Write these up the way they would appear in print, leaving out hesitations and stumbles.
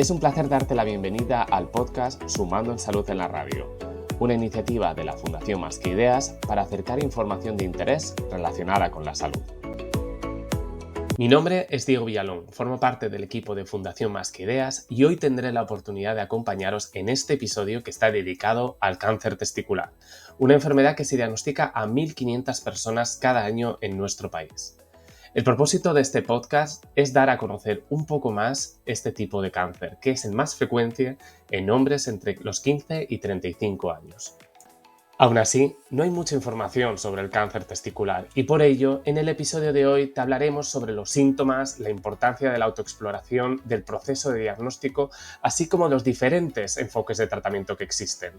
Es un placer darte la bienvenida al podcast Sumando en Salud en la Radio, una iniciativa de la Fundación Más que Ideas para acercar información de interés relacionada con la salud. Mi nombre es Diego Villalón, formo parte del equipo de Fundación Más que Ideas y hoy tendré la oportunidad de acompañaros en este episodio que está dedicado al cáncer testicular, una enfermedad que se diagnostica a 1.500 personas cada año en nuestro país. El propósito de este podcast es dar a conocer un poco más este tipo de cáncer, que es el más frecuente en hombres entre los 15 y 35 años. Aún así, no hay mucha información sobre el cáncer testicular y por ello, en el episodio de hoy te hablaremos sobre los síntomas, la importancia de la autoexploración, del proceso de diagnóstico, así como los diferentes enfoques de tratamiento que existen.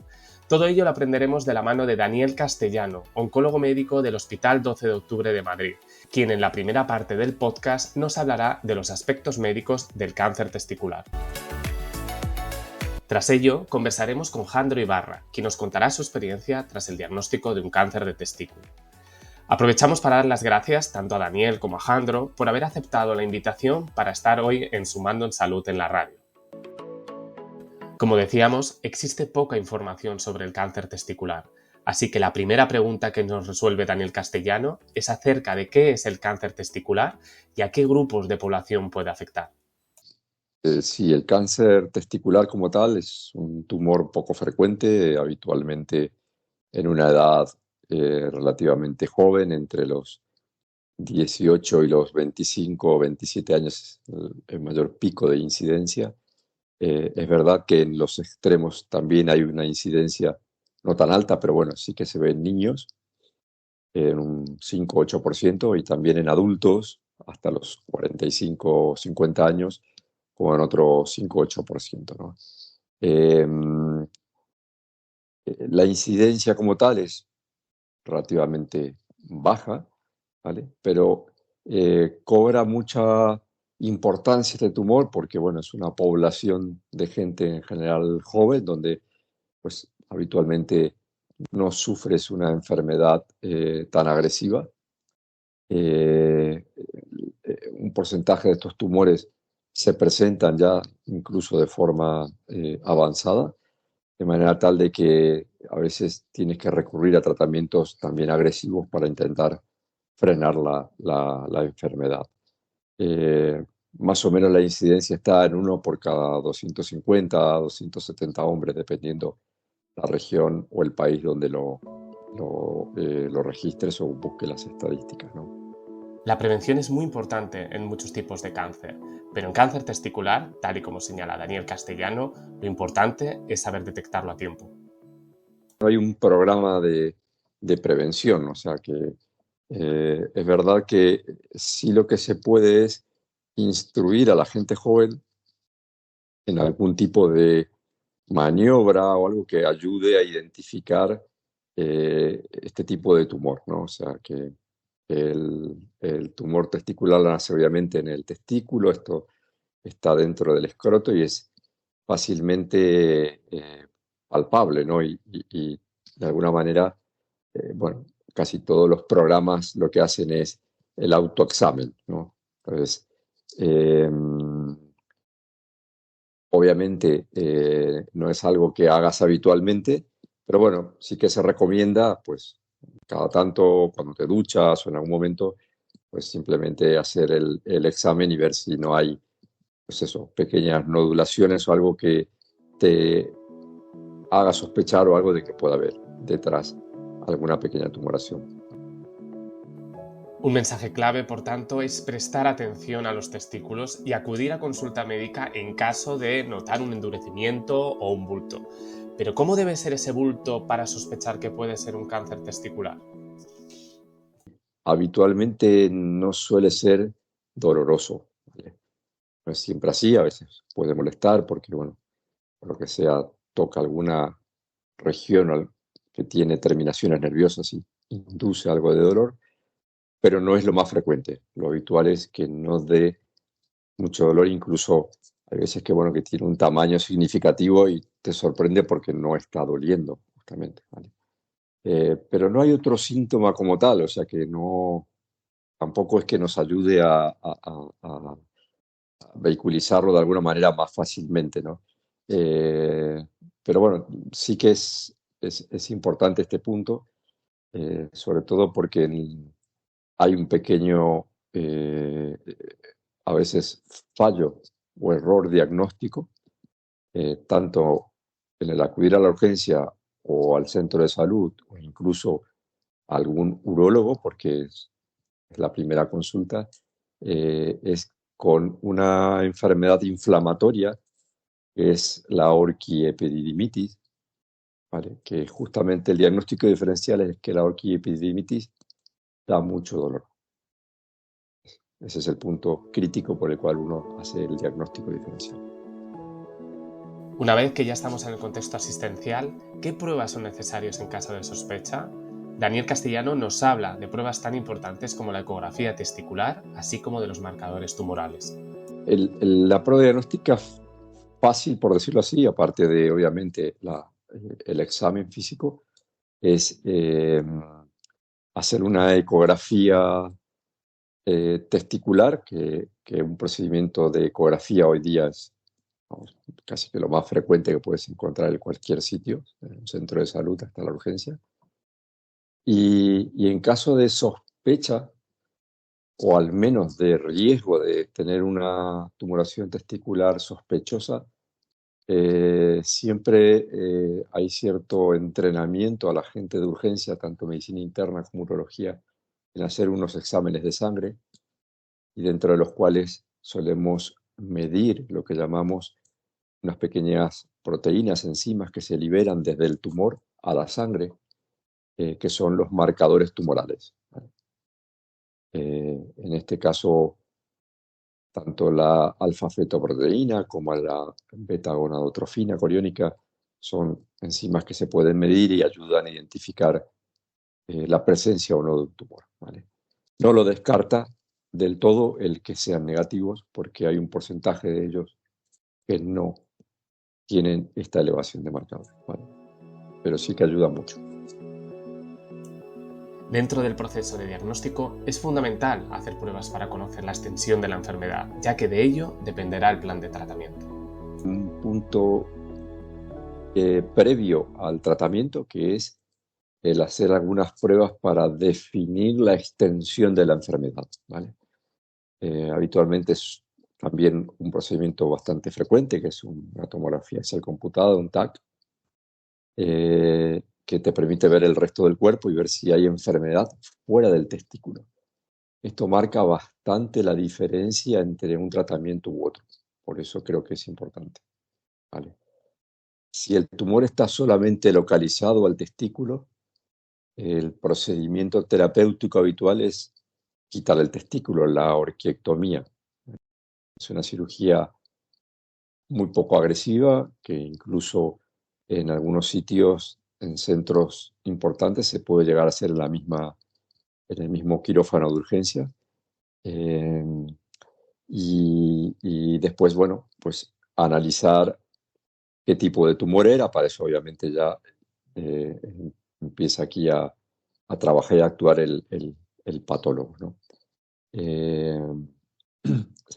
Todo ello lo aprenderemos de la mano de Daniel Castellano, oncólogo médico del Hospital 12 de Octubre de Madrid, quien en la primera parte del podcast nos hablará de los aspectos médicos del cáncer testicular. Tras ello, conversaremos con Jandro Ibarra, quien nos contará su experiencia tras el diagnóstico de un cáncer de testículo. Aprovechamos para dar las gracias tanto a Daniel como a Jandro por haber aceptado la invitación para estar hoy en Sumando en Salud en la Radio. Como decíamos, existe poca información sobre el cáncer testicular, así que la primera pregunta que nos resuelve Daniel Castellano es acerca de qué es el cáncer testicular y a qué grupos de población puede afectar. Sí, el cáncer testicular como tal es un tumor poco frecuente, habitualmente en una edad relativamente joven, entre los 18 y los 25 o 27 años es el mayor pico de incidencia. Es verdad que en los extremos también hay una incidencia no tan alta, pero bueno, sí que se ve en niños, en un 5-8%, y también en adultos hasta los 45 o 50 años, como en otro 5-8%, ¿no? La incidencia como tal es relativamente baja, ¿vale? Pero cobra mucha importancia este tumor porque, bueno, es una población de gente en general joven donde, pues, habitualmente no sufres una enfermedad tan agresiva. Un porcentaje de estos tumores se presentan ya incluso de forma avanzada, de manera tal de que a veces tienes que recurrir a tratamientos también agresivos para intentar frenar la enfermedad. Más o menos la incidencia está en 1 por cada 250 a 270 hombres, dependiendo la región o el país donde lo registres o busques las estadísticas, ¿no? La prevención es muy importante en muchos tipos de cáncer, pero en cáncer testicular, tal y como señala Daniel Castellano, lo importante es saber detectarlo a tiempo. No hay un programa de prevención, o sea que es verdad que sí lo que se puede es instruir a la gente joven en algún tipo de maniobra o algo que ayude a identificar este tipo de tumor, ¿no? O sea que el tumor testicular nace obviamente en el testículo, esto está dentro del escroto y es fácilmente palpable, ¿no? Y de alguna manera, bueno, casi todos los programas lo que hacen es el autoexamen, ¿no? Entonces, obviamente no es algo que hagas habitualmente, pero bueno, sí que se recomienda, pues, cada tanto cuando te duchas o en algún momento, pues simplemente hacer el examen y ver si no hay, pues eso, pequeñas nodulaciones o algo que te haga sospechar o algo de que pueda haber detrás alguna pequeña tumoración. Un mensaje clave, por tanto, es prestar atención a los testículos y acudir a consulta médica en caso de notar un endurecimiento o un bulto. Pero ¿cómo debe ser ese bulto para sospechar que puede ser un cáncer testicular? Habitualmente no suele ser doloroso, ¿vale? No es siempre así, a veces puede molestar porque, bueno, por lo que sea, toca alguna región que tiene terminaciones nerviosas y induce algo de dolor, pero no es lo más frecuente. Lo habitual es que no dé mucho dolor, incluso hay veces que, bueno, que tiene un tamaño significativo y te sorprende porque no está doliendo, justamente, ¿vale? Pero no hay otro síntoma como tal, o sea que no, tampoco es que nos ayude a vehiculizarlo de alguna manera más fácilmente, ¿no? Eh, pero bueno, sí que es importante este punto, sobre todo porque hay un pequeño, a veces, fallo o error diagnóstico, tanto en el acudir a la urgencia o al centro de salud o incluso a algún urólogo, porque es la primera consulta, es con una enfermedad inflamatoria que es la orquiepididimitis, ¿vale? Que justamente el diagnóstico diferencial es que la orquiepididimitis da mucho dolor. Ese es el punto crítico por el cual uno hace el diagnóstico diferencial. Una vez que ya estamos en el contexto asistencial, ¿qué pruebas son necesarias en caso de sospecha? Daniel Castellano nos habla de pruebas tan importantes como la ecografía testicular, así como de los marcadores tumorales. La prueba diagnóstica fácil, por decirlo así, aparte de, obviamente, el examen físico, es hacer una ecografía testicular, que un procedimiento de ecografía hoy día es, vamos, casi que lo más frecuente que puedes encontrar en cualquier sitio, en un centro de salud hasta la urgencia. Y en caso de sospecha, o al menos de riesgo de tener una tumoración testicular sospechosa, siempre hay cierto entrenamiento a la gente de urgencia, tanto medicina interna como urología, en hacer unos exámenes de sangre, y dentro de los cuales solemos medir lo que llamamos unas pequeñas proteínas, enzimas que se liberan desde el tumor a la sangre, que son los marcadores tumorales. En este caso, tanto la alfa-fetoproteína como la beta-gonadotrofina coriónica son enzimas que se pueden medir y ayudan a identificar la presencia o no de un tumor, ¿vale? No lo descarta del todo el que sean negativos, porque hay un porcentaje de ellos que no tienen esta elevación de marcadores, ¿vale? Pero sí que ayuda mucho. Dentro del proceso de diagnóstico es fundamental hacer pruebas para conocer la extensión de la enfermedad, ya que de ello dependerá el plan de tratamiento. Un punto previo al tratamiento, que es el hacer algunas pruebas para definir la extensión de la enfermedad, ¿vale? Habitualmente es también un procedimiento bastante frecuente, que es una tomografía axial computada, un TAC, que te permite ver el resto del cuerpo y ver si hay enfermedad fuera del testículo. Esto marca bastante la diferencia entre un tratamiento u otro, por eso creo que es importante, ¿vale? Si el tumor está solamente localizado al testículo, el procedimiento terapéutico habitual es quitar el testículo, la orquiectomía. Es una cirugía muy poco agresiva, que incluso en algunos sitios, en centros importantes, se puede llegar a hacer en el mismo quirófano de urgencia. Y después, bueno, pues analizar qué tipo de tumor era. Para eso obviamente ya eh, empieza aquí a trabajar y a actuar el patólogo, ¿no?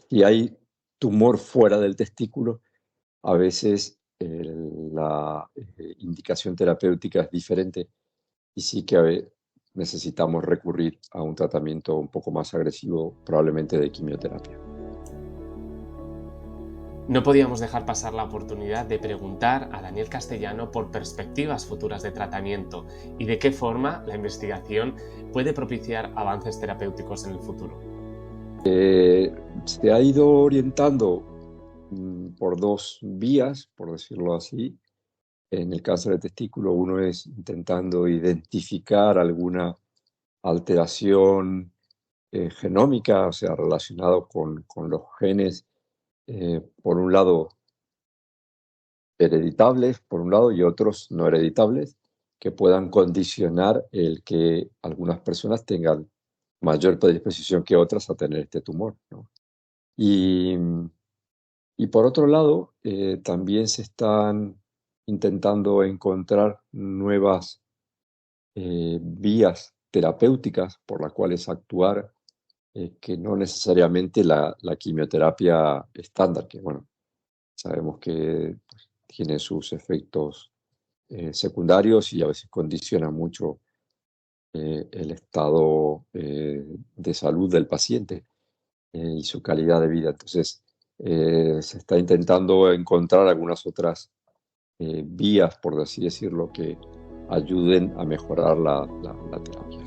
Si hay tumor fuera del testículo, a veces la indicación terapéutica es diferente, y sí que necesitamos recurrir a un tratamiento un poco más agresivo, probablemente de quimioterapia. No podíamos dejar pasar la oportunidad de preguntar a Daniel Castellano por perspectivas futuras de tratamiento y de qué forma la investigación puede propiciar avances terapéuticos en el futuro. Se ha ido orientando por dos vías, por decirlo así. En el cáncer de testículo, uno es intentando identificar alguna alteración genómica, o sea, relacionado con los genes, por un lado hereditables, por un lado, y otros no hereditables, que puedan condicionar el que algunas personas tengan mayor predisposición que otras a tener este tumor, ¿no? Y por otro lado, también se están intentando encontrar nuevas vías terapéuticas por las cuales actuar que no necesariamente la quimioterapia estándar, que bueno, sabemos que pues, tiene sus efectos secundarios y a veces condiciona mucho el estado de salud del paciente y su calidad de vida. Entonces, se está intentando encontrar algunas otras vías, por así decirlo, que ayuden a mejorar la terapia.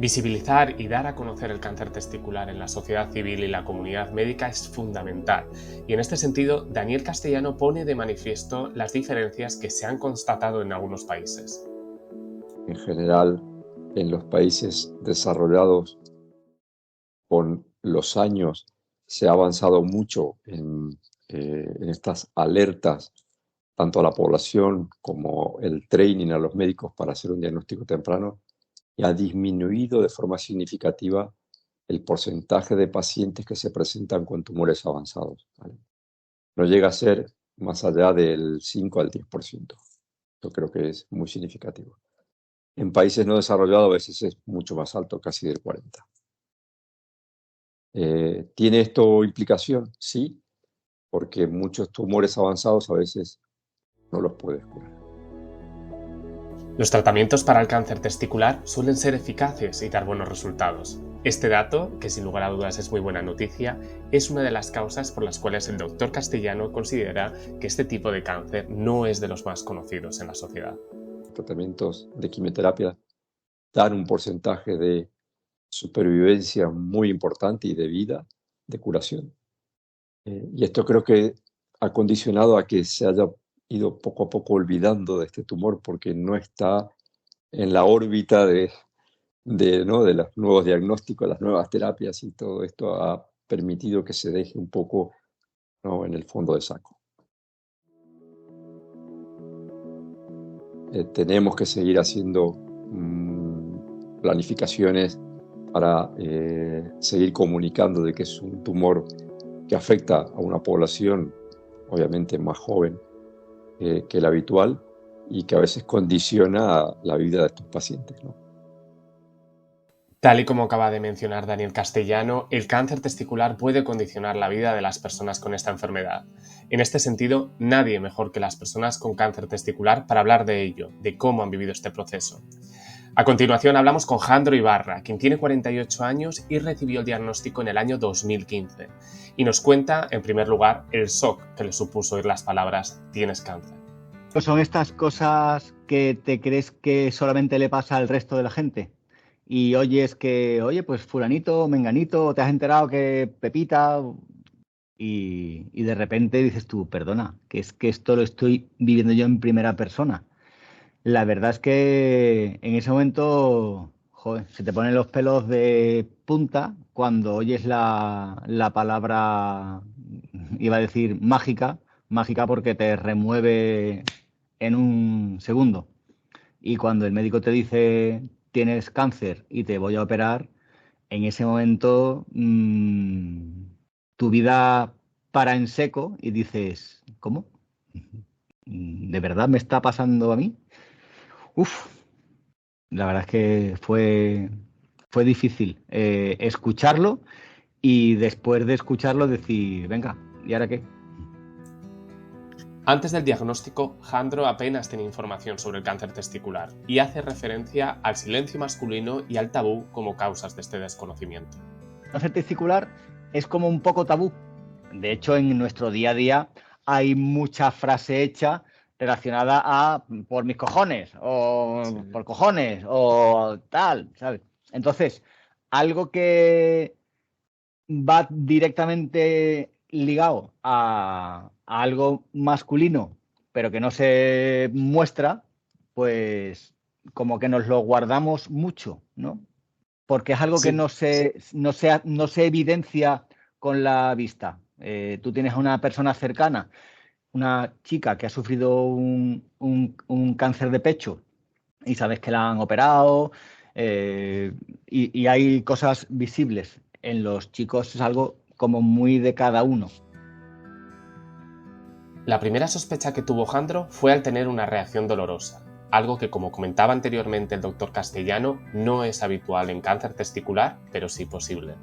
Visibilizar y dar a conocer el cáncer testicular en la sociedad civil y la comunidad médica es fundamental, y en este sentido, Daniel Castellano pone de manifiesto las diferencias que se han constatado en algunos países. En general, en los países desarrollados, con los años se ha avanzado mucho en estas alertas, tanto a la población como el training a los médicos para hacer un diagnóstico temprano, y ha disminuido de forma significativa el porcentaje de pacientes que se presentan con tumores avanzados, ¿vale? No llega a ser más allá del 5 al 10%. Yo creo que es muy significativo. En países no desarrollados a veces es mucho más alto, casi del 40%. ¿Tiene esto implicación? Sí, porque muchos tumores avanzados a veces no los puedes curar. Los tratamientos para el cáncer testicular suelen ser eficaces y dar buenos resultados. Este dato, que sin lugar a dudas es muy buena noticia, es una de las causas por las cuales el doctor Castellano considera que este tipo de cáncer no es de los más conocidos en la sociedad. Los tratamientos de quimioterapia dan un porcentaje de supervivencia muy importante y de vida, de curación. Y esto creo que ha condicionado a que se haya ido poco a poco olvidando de este tumor porque no está en la órbita ¿no? de los nuevos diagnósticos, las nuevas terapias, y todo esto ha permitido que se deje un poco, ¿no? en el fondo de saco. Tenemos que seguir haciendo planificaciones para seguir comunicando de que es un tumor que afecta a una población obviamente más joven que la habitual y que a veces condiciona la vida de estos pacientes, ¿no? Tal y como acaba de mencionar Daniel Castellano, el cáncer testicular puede condicionar la vida de las personas con esta enfermedad. En este sentido, nadie mejor que las personas con cáncer testicular para hablar de ello, de cómo han vivido este proceso. A continuación hablamos con Jandro Ibarra, quien tiene 48 años y recibió el diagnóstico en el año 2015. Y nos cuenta, en primer lugar, el shock que le supuso oír las palabras «tienes cáncer». Pues son estas cosas que te crees que solamente le pasa al resto de la gente. Y oyes que, oye, pues fulanito, menganito, te has enterado que Pepita, y de repente dices tú, perdona, que es que esto lo estoy viviendo yo en primera persona. La verdad es que en ese momento, joder, se te ponen los pelos de punta cuando oyes la palabra, iba a decir mágica porque te remueve en un segundo. Y cuando el médico te dice tienes cáncer y te voy a operar, en ese momento tu vida para en seco y dices, ¿cómo? ¿De verdad me está pasando a mí? Uf, la verdad es que fue difícil escucharlo y después de escucharlo decir, venga, ¿y ahora qué? Antes del diagnóstico, Jandro apenas tenía información sobre el cáncer testicular y hace referencia al silencio masculino y al tabú como causas de este desconocimiento. El cáncer testicular es como un poco tabú. De hecho, en nuestro día a día hay mucha frase hecha relacionada a por mis cojones o sí, por cojones o tal, ¿sabes? Entonces, algo que va directamente ligado a algo masculino, pero que no se muestra, pues como que nos lo guardamos mucho, ¿no? Porque es algo sí, que no se evidencia con la vista. Tú tienes a una persona cercana, una chica que ha sufrido un cáncer de pecho y sabes que la han operado y hay cosas visibles. En los chicos es algo como muy de cada uno. La primera sospecha que tuvo Jandro fue al tener una reacción dolorosa. algo que, como comentaba anteriormente el doctor Castellano, no es habitual en cáncer testicular, pero sí posible.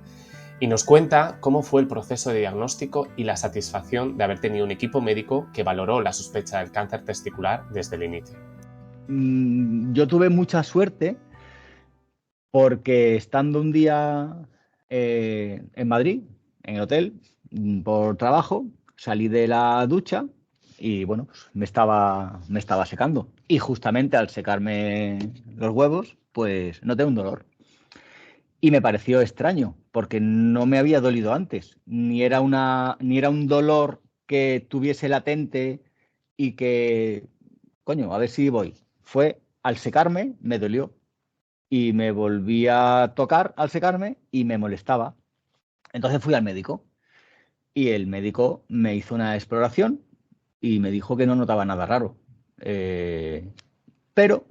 Y nos cuenta cómo fue el proceso de diagnóstico y la satisfacción de haber tenido un equipo médico que valoró la sospecha del cáncer testicular desde el inicio. Yo tuve mucha suerte porque estando un día en Madrid, en el hotel, por trabajo, salí de la ducha y bueno, pues me estaba secando. Y justamente al secarme los huevos, pues noté un dolor. Y me pareció extraño, porque no me había dolido antes, ni era un dolor que tuviese latente y que, coño, a ver si voy. Fue al secarme, me dolió y me volví a tocar al secarme y me molestaba. Entonces fui al médico y el médico me hizo una exploración y me dijo que no notaba nada raro. Pero,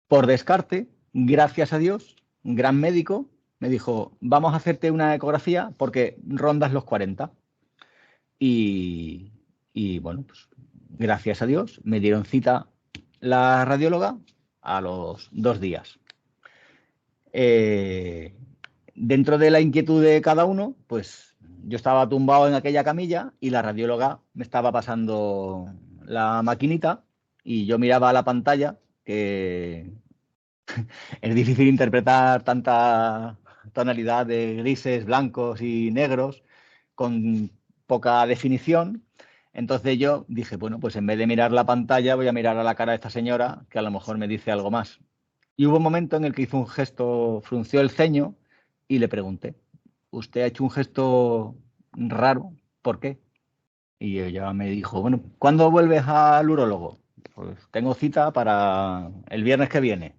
por descarte, gracias a Dios, un gran médico me dijo, vamos a hacerte una ecografía porque rondas los 40. Y, bueno, pues gracias a Dios me dieron cita la radióloga a los 2 días. Dentro de la inquietud de cada uno, pues yo estaba tumbado en aquella camilla y la radióloga me estaba pasando la maquinita y yo miraba a la pantalla, que es difícil interpretar tanta tonalidad de grises, blancos y negros con poca definición. Entonces yo dije, bueno, pues en vez de mirar la pantalla voy a mirar a la cara de esta señora que a lo mejor me dice algo más. Y hubo un momento en el que hizo un gesto, frunció el ceño y le pregunté, ¿usted ha hecho un gesto raro? ¿Por qué? Y ella me dijo, bueno, ¿cuándo vuelves al urólogo? Pues tengo cita para el viernes que viene.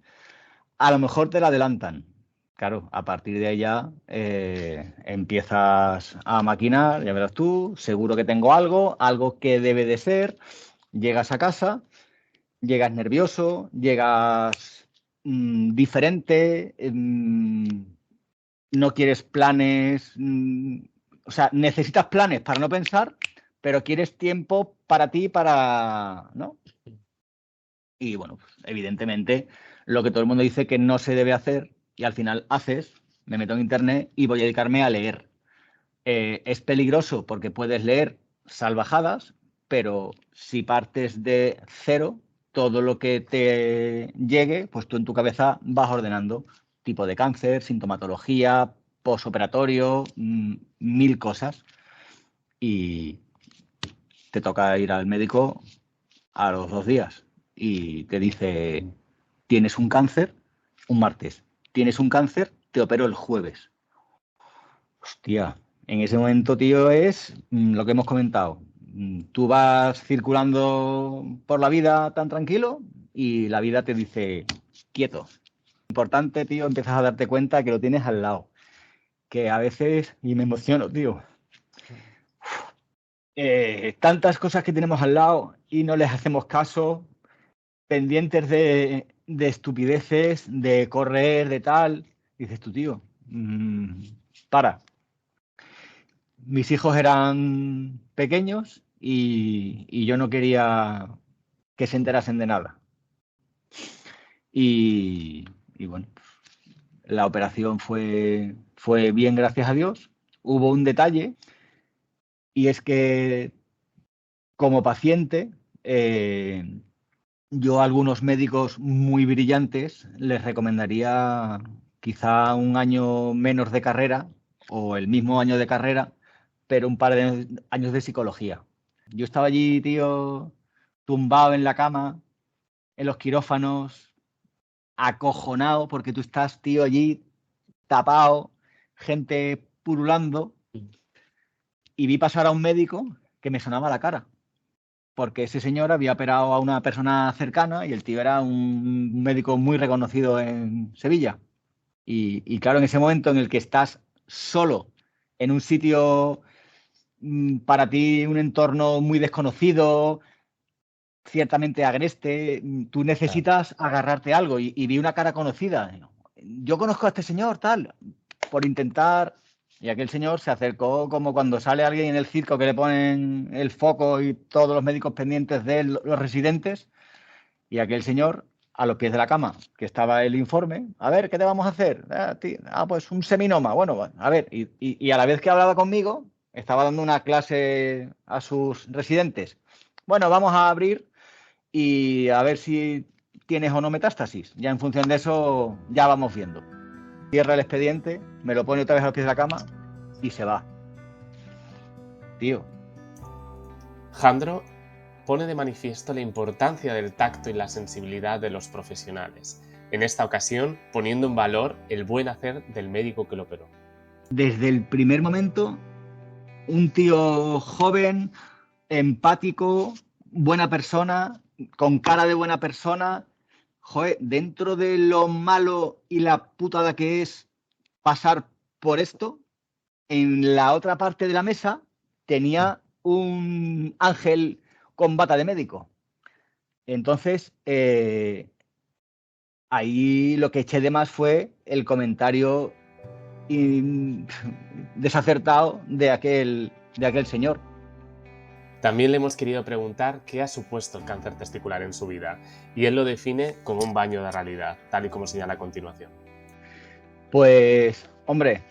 A lo mejor te la adelantan. Claro, a partir de ahí ya empiezas a maquinar, ya verás tú, seguro que tengo algo que debe de ser. Llegas a casa, llegas nervioso, llegas diferente, no quieres planes, o sea, necesitas planes para no pensar, pero quieres tiempo para ti, ¿no? Y bueno, pues, evidentemente, lo que todo el mundo dice que no se debe hacer, y al final haces, me meto en internet y voy a dedicarme a leer. Es peligroso porque puedes leer salvajadas, pero si partes de cero, todo lo que te llegue, pues tú en tu cabeza vas ordenando tipo de cáncer, sintomatología, posoperatorio, 1000 cosas. Y te toca ir al médico a los 2 días y te dice, tienes un cáncer un martes, tienes un cáncer, te opero el jueves. Hostia, en ese momento, tío, es lo que hemos comentado. Tú vas circulando por la vida tan tranquilo y la vida te dice, quieto. Importante, tío, empiezas a darte cuenta que lo tienes al lado. Que a veces, y me emociono, tío, tantas cosas que tenemos al lado y no les hacemos caso, pendientes de estupideces, de correr, de tal. Dices tú, tío, para. Mis hijos eran pequeños y yo no quería que se enterasen de nada. Y bueno, la operación fue bien, gracias a Dios. Hubo un detalle y es que como paciente, yo a algunos médicos muy brillantes les recomendaría quizá un año menos de carrera o el mismo año de carrera, pero un par de años de psicología. Yo estaba allí, tío, tumbado en la cama, en los quirófanos, acojonado, porque tú estás, tío, allí tapado, gente pululando, y vi pasar a un médico que me sonaba la cara, porque ese señor había operado a una persona cercana y el tío era un médico muy reconocido en Sevilla. Y claro, en ese momento en el que estás solo en un sitio, para ti un entorno muy desconocido, ciertamente agreste, tú necesitas agarrarte a algo y vi una cara conocida. Yo conozco a este señor, tal, por intentar. Y aquel señor se acercó como cuando sale alguien en el circo que le ponen el foco y todos los médicos pendientes de él, los residentes. Y aquel señor a los pies de la cama, que estaba el informe. A ver, ¿qué te vamos a hacer? Pues un seminoma. Bueno, a ver, y a la vez que hablaba conmigo, estaba dando una clase a sus residentes. Bueno, vamos a abrir y a ver si tienes o no metástasis. Ya en función de eso, ya vamos viendo. Cierra el expediente, me lo pone otra vez a los pies de la cama y se va. Tío. Jandro pone de manifiesto la importancia del tacto y la sensibilidad de los profesionales, en esta ocasión poniendo en valor el buen hacer del médico que lo operó. Desde el primer momento, un tío joven, empático, buena persona, con cara de buena persona, joder, dentro de lo malo y la putada que es pasar por esto, en la otra parte de la mesa tenía un ángel con bata de médico. Entonces, ahí lo que eché de más fue el comentario desacertado de aquel señor. También le hemos querido preguntar qué ha supuesto el cáncer testicular en su vida, y él lo define como un baño de realidad, tal y como señala a continuación. Pues, hombre,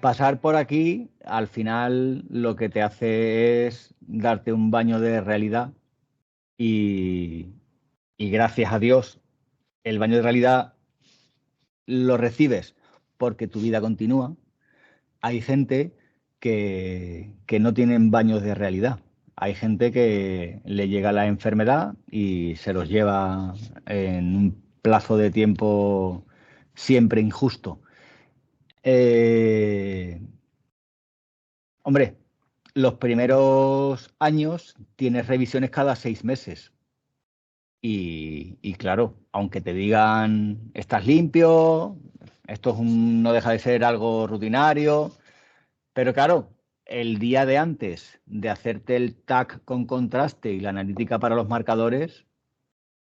pasar por aquí, al final lo que te hace es darte un baño de realidad y gracias a Dios el baño de realidad lo recibes porque tu vida continúa. Hay gente que no tienen baños de realidad. Hay gente que le llega la enfermedad y se los lleva en un plazo de tiempo siempre injusto. Hombre, los primeros años tienes revisiones cada 6 meses. Y claro, aunque te digan estás limpio, esto no deja de ser algo rutinario, pero claro, el día de antes de hacerte el TAC con contraste y la analítica para los marcadores,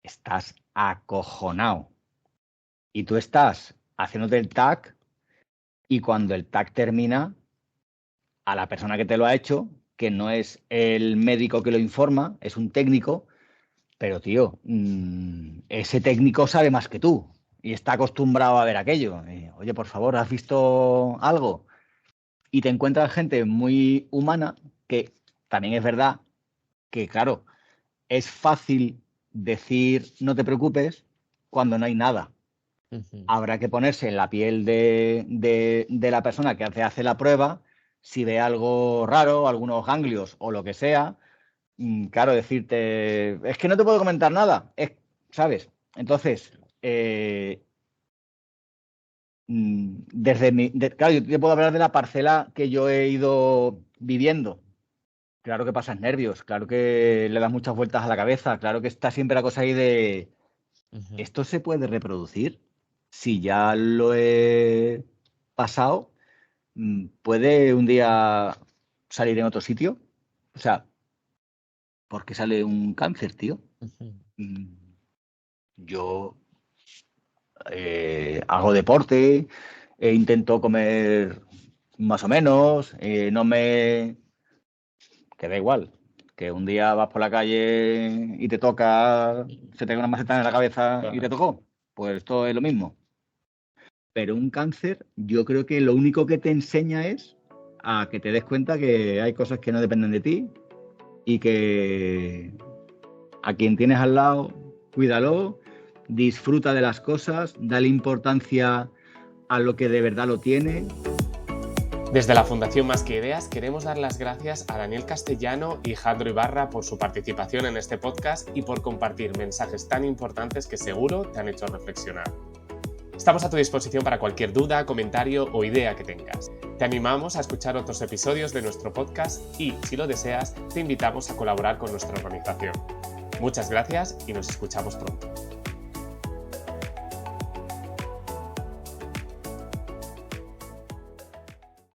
estás acojonado. Y tú estás haciéndote el TAC y cuando el TAC termina, a la persona que te lo ha hecho, que no es el médico que lo informa, es un técnico, pero tío, ese técnico sabe más que tú y está acostumbrado a ver aquello. Oye, por favor, ¿has visto algo? Y te encuentras gente muy humana, que también es verdad que, claro, es fácil decir no te preocupes cuando no hay nada. Uh-huh. Habrá que ponerse en la piel de la persona que hace la prueba, si ve algo raro, algunos ganglios o lo que sea, claro, decirte, es que no te puedo comentar nada, ¿sabes? Entonces, claro, yo te puedo hablar de la parcela que yo he ido viviendo. Claro que pasas nervios, claro que le das muchas vueltas a la cabeza, claro que está siempre la cosa ahí de, uh-huh, ¿esto se puede reproducir? Si ya lo he pasado, ¿puede un día salir en otro sitio? O sea, ¿por qué sale un cáncer, tío? Uh-huh. Yo hago deporte, intento comer más o menos, no me... que da igual, que un día vas por la calle y te toca, se te cae una maceta en la cabeza y te tocó, pues esto es lo mismo. Pero un cáncer, yo creo que lo único que te enseña es a que te des cuenta que hay cosas que no dependen de ti y que a quien tienes al lado, cuídalo, disfruta de las cosas, dale importancia a lo que de verdad lo tiene. Desde la Fundación Más que Ideas queremos dar las gracias a Daniel Castellano y Jandro Ibarra por su participación en este podcast y por compartir mensajes tan importantes que seguro te han hecho reflexionar. Estamos a tu disposición para cualquier duda, comentario o idea que tengas. Te animamos a escuchar otros episodios de nuestro podcast y, si lo deseas, te invitamos a colaborar con nuestra organización. Muchas gracias y nos escuchamos pronto.